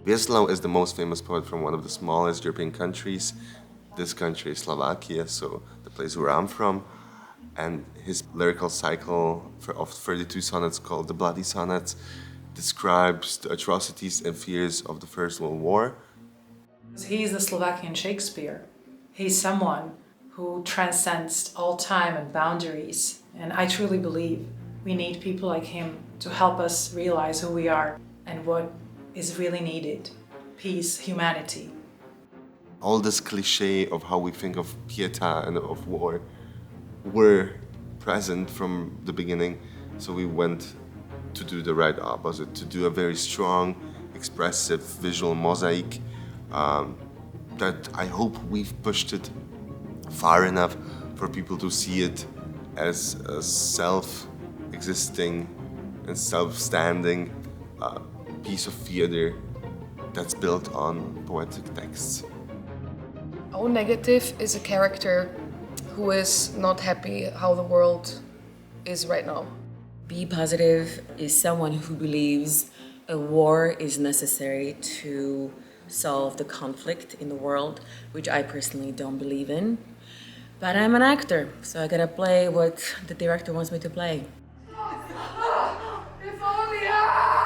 Hviezdoslav is the most famous poet from one of the smallest European countries. This country is Slovakia, so the place where I'm from. And his lyrical cycle of 32 sonnets called the Bloody Sonnets describes the atrocities and fears of the First World War. He's the Slovakian Shakespeare. He's someone who transcends all time and boundaries. And I truly believe we need people like him to help us realize who we are and what is really needed. Peace, humanity. All this cliché of how we think of pietà and of war were present from the beginning, so we went to do the right opposite, to do a very strong, expressive visual mosaic that I hope we've pushed it far enough for people to see it as a self-existing and self-standing piece of theater that's built on poetic texts. O Negative is a character who is not happy how the world is right now. Be Positive is someone who believes a war is necessary to solve the conflict in the world, which I personally don't believe in. But I'm an actor, so I gotta play what the director wants me to play.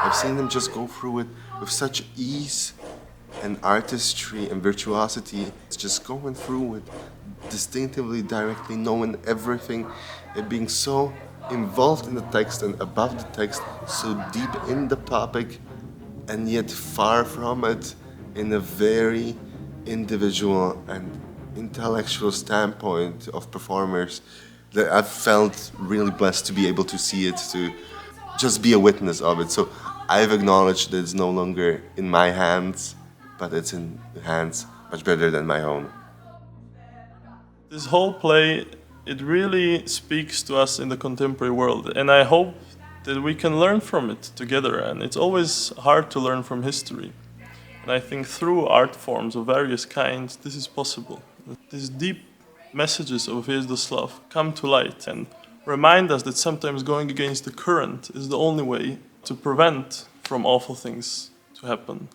I've seen them just go through it with such ease and artistry and virtuosity. It's just going through it distinctively, directly, knowing everything, and being so involved in the text and above the text, so deep in the topic, and yet far from it in a very individual and intellectual standpoint of performers that I've felt really blessed to be able to see it, to just be a witness of it. So I've acknowledged that it's no longer in my hands, but it's in hands much better than my own. This whole play, it really speaks to us in the contemporary world, and I hope that we can learn from it together. And it's always hard to learn from history. And I think through art forms of various kinds, this is possible. These deep messages of Hviezdoslav come to light and remind us that sometimes going against the current is the only way to prevent from awful things to happen.